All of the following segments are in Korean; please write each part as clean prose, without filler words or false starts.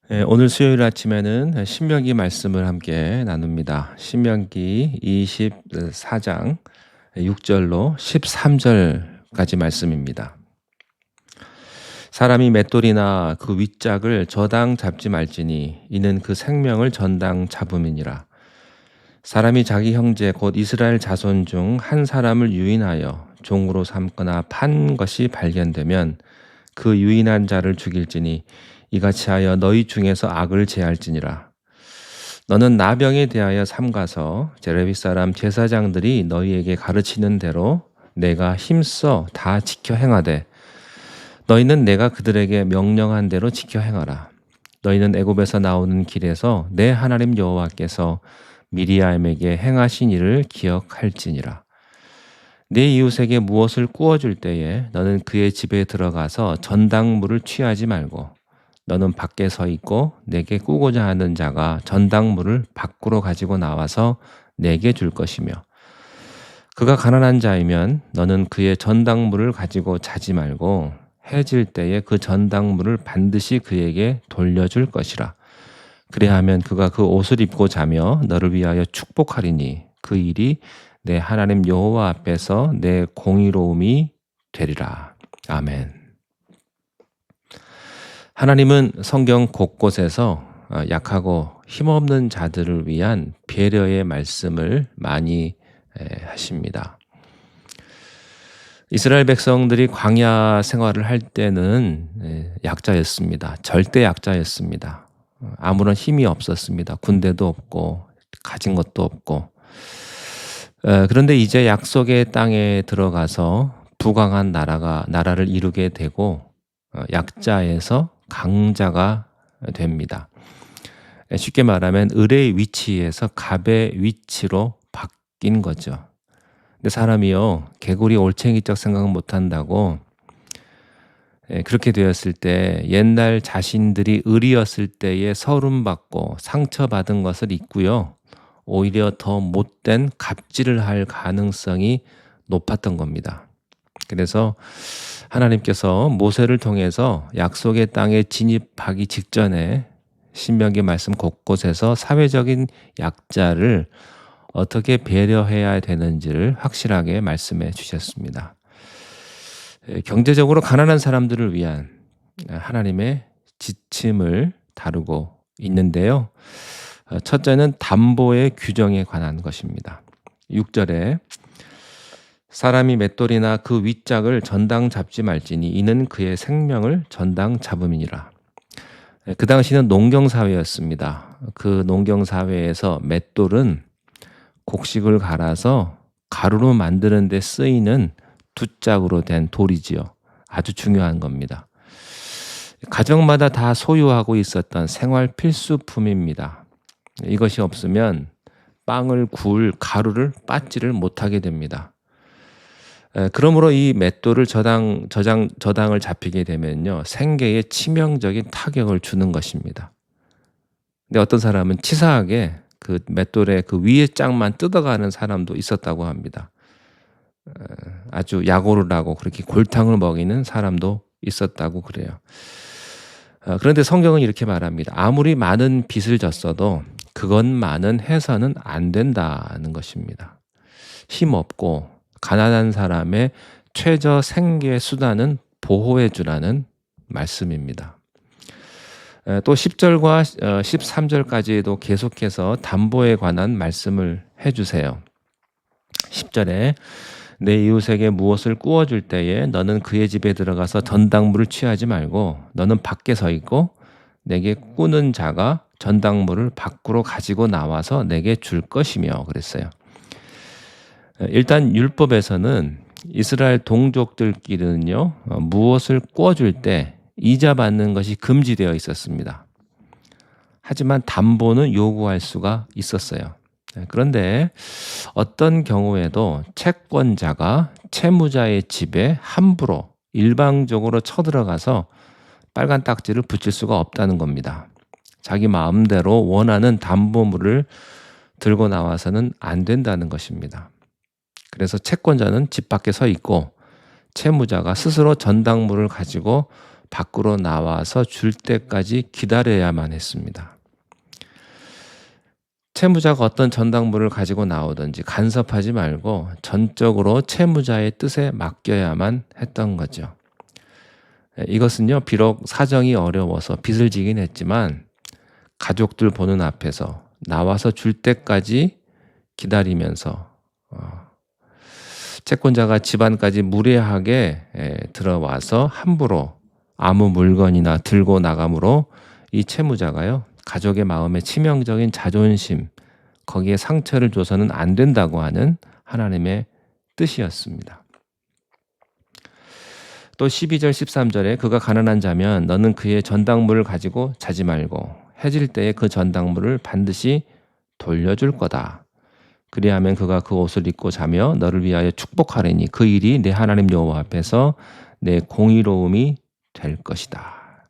오늘 수요일 아침에는 신명기 말씀을 함께 나눕니다. 신명기 24장 6절로 13절까지 말씀입니다. 사람이 맷돌이나 그 윗짝을 저당 잡지 말지니 이는 그 생명을 전당 잡음이니라. 사람이 자기 형제 곧 이스라엘 자손 중 한 사람을 유인하여 종으로 삼거나 판 것이 발견되면 그 유인한 자를 죽일지니 이같이 하여 너희 중에서 악을 제할지니라. 너는 나병에 대하여 삼가서 레위 사람 제사장들이 너희에게 가르치는 대로 내가 힘써 다 지켜 행하되 너희는 내가 그들에게 명령한 대로 지켜 행하라. 너희는 애굽에서 나오는 길에서 내 하나님 여호와께서 미리암에게 행하신 일을 기억할지니라. 네 이웃에게 무엇을 구워줄 때에 너는 그의 집에 들어가서 전당물을 취하지 말고 너는 밖에 서 있고 내게 꾸고자 하는 자가 전당물을 밖으로 가지고 나와서 내게 줄 것이며 그가 가난한 자이면 너는 그의 전당물을 가지고 자지 말고 해질 때에 그 전당물을 반드시 그에게 돌려줄 것이라. 그래야하면 그가 그 옷을 입고 자며 너를 위하여 축복하리니 그 일이 내 하나님 여호와 앞에서 내 공의로움이 되리라. 아멘. 하나님은 성경 곳곳에서 약하고 힘없는 자들을 위한 배려의 말씀을 많이 하십니다. 이스라엘 백성들이 광야 생활을 할 때는 약자였습니다. 절대 약자였습니다. 아무런 힘이 없었습니다. 군대도 없고 가진 것도 없고. 그런데 이제 약속의 땅에 들어가서 부강한 나라를 이루게 되고 약자에서 강자가 됩니다. 쉽게 말하면 을의 위치에서 갑의 위치로 바뀐 거죠. 근데 사람이요, 개구리 올챙이적 생각 못한다고 그렇게 되었을 때 옛날 자신들이 을이었을 때에 서름받고 상처받은 것을 잊고요. 오히려 더 못된 갑질을 할 가능성이 높았던 겁니다. 그래서 하나님께서 모세를 통해서 약속의 땅에 진입하기 직전에 신명기 말씀 곳곳에서 사회적인 약자를 어떻게 배려해야 되는지를 확실하게 말씀해 주셨습니다. 경제적으로 가난한 사람들을 위한 하나님의 지침을 다루고 있는데요. 첫째는 담보의 규정에 관한 것입니다. 6절에 사람이 맷돌이나 그 윗짝을 전당 잡지 말지니 이는 그의 생명을 전당 잡음이니라. 그 당시는 농경사회였습니다. 그 농경사회에서 맷돌은 곡식을 갈아서 가루로 만드는 데 쓰이는 두 짝으로 된 돌이지요. 아주 중요한 겁니다. 가정마다 다 소유하고 있었던 생활 필수품입니다. 이것이 없으면 빵을 구울 가루를 빻지를 못하게 됩니다. 그러므로 이 맷돌을 저당을 잡히게 되면요, 생계에 치명적인 타격을 주는 것입니다. 근데 어떤 사람은 치사하게 그 맷돌의 그 위에 짝만 뜯어가는 사람도 있었다고 합니다. 아주 약오를 하고 그렇게 골탕을 먹이는 사람도 있었다고 그래요. 그런데 성경은 이렇게 말합니다. 아무리 많은 빚을 졌어도 그것만은 해서는 안 된다는 것입니다. 힘없고 가난한 사람의 최저 생계 수단은 보호해 주라는 말씀입니다. 또 10절과 13절까지도 계속해서 담보에 관한 말씀을 해주세요. 10절에 내 이웃에게 무엇을 구워줄 때에 너는 그의 집에 들어가서 전당물을 취하지 말고 너는 밖에 서 있고 내게 꾸는 자가 전당물을 밖으로 가지고 나와서 내게 줄 것이며 그랬어요. 일단 율법에서는 이스라엘 동족들끼리는요, 무엇을 구워줄 때 이자 받는 것이 금지되어 있었습니다. 하지만 담보는 요구할 수가 있었어요. 그런데 어떤 경우에도 채권자가 채무자의 집에 함부로 일방적으로 쳐들어가서 빨간 딱지를 붙일 수가 없다는 겁니다. 자기 마음대로 원하는 담보물을 들고 나와서는 안 된다는 것입니다. 그래서 채권자는 집 밖에 서 있고 채무자가 스스로 전당물을 가지고 밖으로 나와서 줄 때까지 기다려야만 했습니다. 채무자가 어떤 전당물을 가지고 나오든지 간섭하지 말고 전적으로 채무자의 뜻에 맡겨야만 했던 거죠. 이것은요, 비록 사정이 어려워서 빚을 지긴 했지만 가족들 보는 앞에서 나와서 줄 때까지 기다리면서 채권자가 집안까지 무례하게 들어와서 함부로 아무 물건이나 들고 나감으로 이 채무자가요, 가족의 마음에 치명적인 자존심, 거기에 상처를 줘서는 안 된다고 하는 하나님의 뜻이었습니다. 또 12절 13절에 그가 가난한 자면 너는 그의 전당물을 가지고 자지 말고 해질 때에 그 전당물을 반드시 돌려줄 거다. 그리하면 그가 그 옷을 입고 자며 너를 위하여 축복하리니 그 일이 내 하나님 여호와 앞에서 내 공의로움이 될 것이다.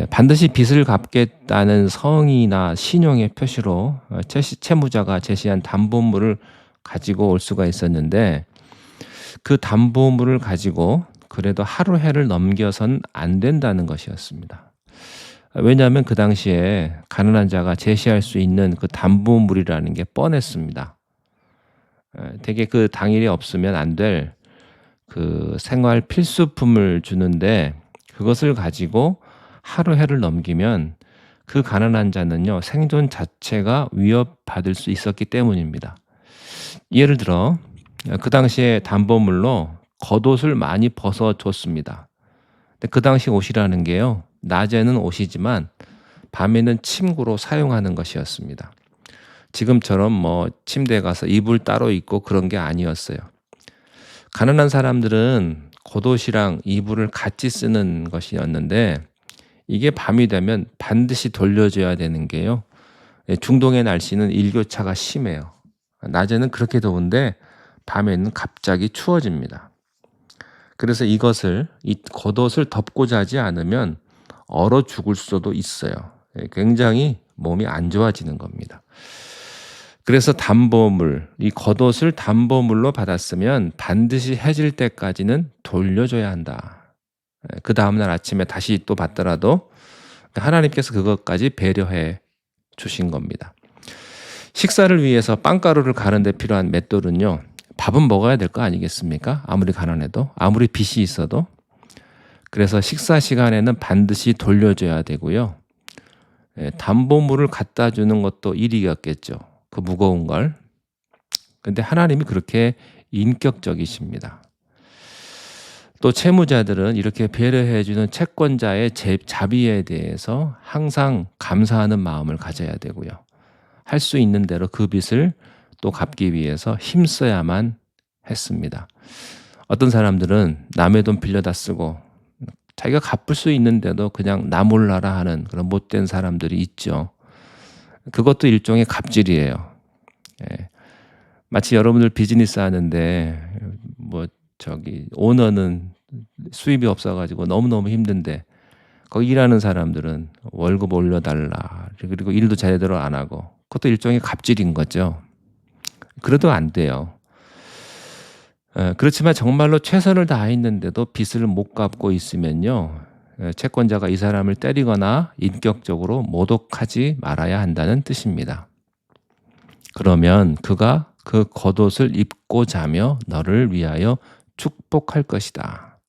반드시 빚을 갚겠다는 성의나 신용의 표시로 채무자가 제시한 담보물을 가지고 올 수가 있었는데 그 담보물을 가지고 그래도 하루 해를 넘겨선 안 된다는 것이었습니다. 왜냐하면 그 당시에 가난한 자가 제시할 수 있는 그 담보물이라는 게 뻔했습니다. 대개 그 당일이 없으면 안 될 그 생활 필수품을 주는데 그것을 가지고 하루 해를 넘기면 그 가난한 자는요, 생존 자체가 위협받을 수 있었기 때문입니다. 예를 들어 그 당시에 담보물로 겉옷을 많이 벗어줬습니다. 근데 그 당시 옷이라는 게요, 낮에는 옷이지만 밤에는 침구로 사용하는 것이었습니다. 지금처럼 뭐 침대에 가서 이불 따로 있고 그런 게 아니었어요. 가난한 사람들은 겉옷이랑 이불을 같이 쓰는 것이었는데 이게 밤이 되면 반드시 돌려줘야 되는 게요, 중동의 날씨는 일교차가 심해요. 낮에는 그렇게 더운데 밤에는 갑자기 추워집니다. 그래서 이 겉옷을 덮고 자지 않으면 얼어 죽을 수도 있어요. 굉장히 몸이 안 좋아지는 겁니다. 그래서 담보물, 이 겉옷을 담보물로 받았으면 반드시 해질 때까지는 돌려줘야 한다. 그 다음날 아침에 다시 또 받더라도 하나님께서 그것까지 배려해 주신 겁니다. 식사를 위해서 빵가루를 가는 데 필요한 맷돌은요, 밥은 먹어야 될 거 아니겠습니까? 아무리 가난해도, 아무리 빚이 있어도. 그래서 식사 시간에는 반드시 돌려줘야 되고요. 담보물을 갖다 주는 것도 일이었겠죠. 그 무거운 걸. 근데 하나님이 그렇게 인격적이십니다. 또 채무자들은 이렇게 배려해 주는 채권자의 자비에 대해서 항상 감사하는 마음을 가져야 되고요. 할 수 있는 대로 그 빚을 또 갚기 위해서 힘써야만 했습니다. 어떤 사람들은 남의 돈 빌려다 쓰고 자기가 갚을 수 있는데도 그냥 나 몰라라 하는 그런 못된 사람들이 있죠. 그것도 일종의 갑질이에요. 마치 여러분들 비즈니스 하는데 오너는 수입이 없어가지고 너무너무 힘든데 거기 일하는 사람들은 월급 올려달라, 그리고 일도 제대로 안 하고, 그것도 일종의 갑질인 거죠. 그래도 안 돼요. 그렇지만 정말로 최선을 다했는데도 빚을 못 갚고 있으면요, 채권자가 이 사람을 때리거나 인격적으로 모독하지 말아야 한다는 뜻입니다. 그러면 그가 그 겉옷을 입고 자며 너를 위하여 축복할 것이다.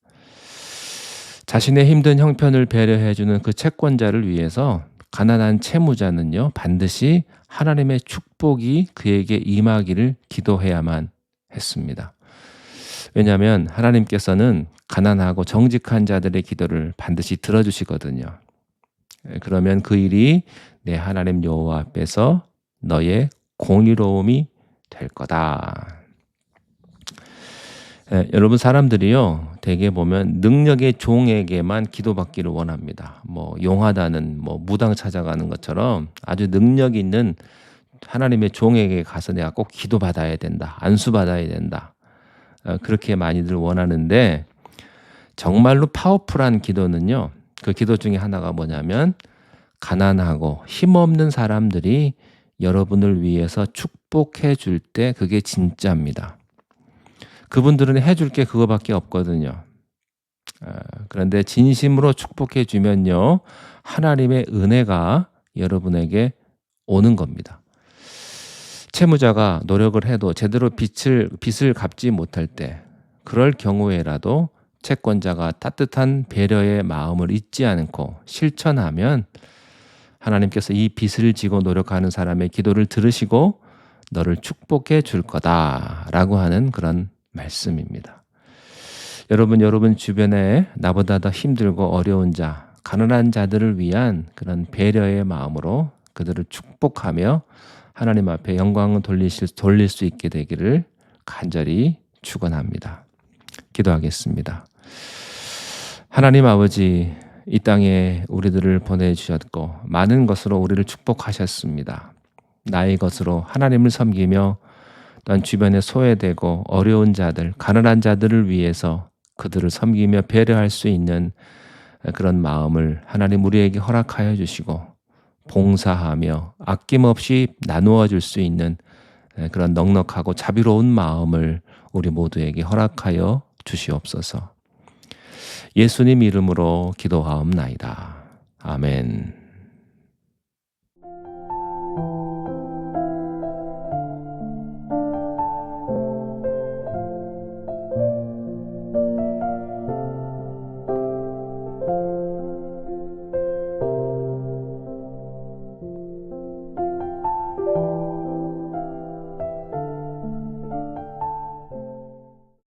자신의 힘든 형편을 배려해주는 그 채권자를 위해서 가난한 채무자는요, 반드시 하나님의 축복이 그에게 임하기를 기도해야만 했습니다. 왜냐하면 하나님께서는 가난하고 정직한 자들의 기도를 반드시 들어주시거든요. 그러면 그 일이 내 하나님 여호와 앞에서 너의 공의로움이 될 거다. 여러분, 사람들이요, 대개 보면 능력의 종에게만 기도받기를 원합니다. 용하다는 무당 찾아가는 것처럼 아주 능력 있는 하나님의 종에게 가서 내가 꼭 기도받아야 된다, 안수받아야 된다, 그렇게 많이들 원하는데, 정말로 파워풀한 기도는요, 그 기도 중에 하나가 뭐냐면 가난하고 힘없는 사람들이 여러분을 위해서 축복해 줄 때 그게 진짜입니다. 그분들은 해줄 게 그거밖에 없거든요. 그런데 진심으로 축복해 주면요, 하나님의 은혜가 여러분에게 오는 겁니다. 채무자가 노력을 해도 제대로 빚을 갚지 못할 때, 그럴 경우에라도 채권자가 따뜻한 배려의 마음을 잊지 않고 실천하면 하나님께서 이 빚을 지고 노력하는 사람의 기도를 들으시고 너를 축복해 줄 거다라고 하는 그런 말씀입니다. 여러분 주변에 나보다 더 힘들고 어려운 자, 가난한 자들을 위한 그런 배려의 마음으로 그들을 축복하며 하나님 앞에 영광을 돌릴 수 있게 되기를 간절히 축원합니다. 기도하겠습니다. 하나님 아버지, 이 땅에 우리들을 보내주셨고 많은 것으로 우리를 축복하셨습니다. 나의 것으로 하나님을 섬기며 또한 주변에 소외되고 어려운 자들, 가난한 자들을 위해서 그들을 섬기며 배려할 수 있는 그런 마음을 하나님 우리에게 허락하여 주시고 봉사하며 아낌없이 나누어 줄 수 있는 그런 넉넉하고 자비로운 마음을 우리 모두에게 허락하여 주시옵소서. 예수님 이름으로 기도하옵나이다. 아멘.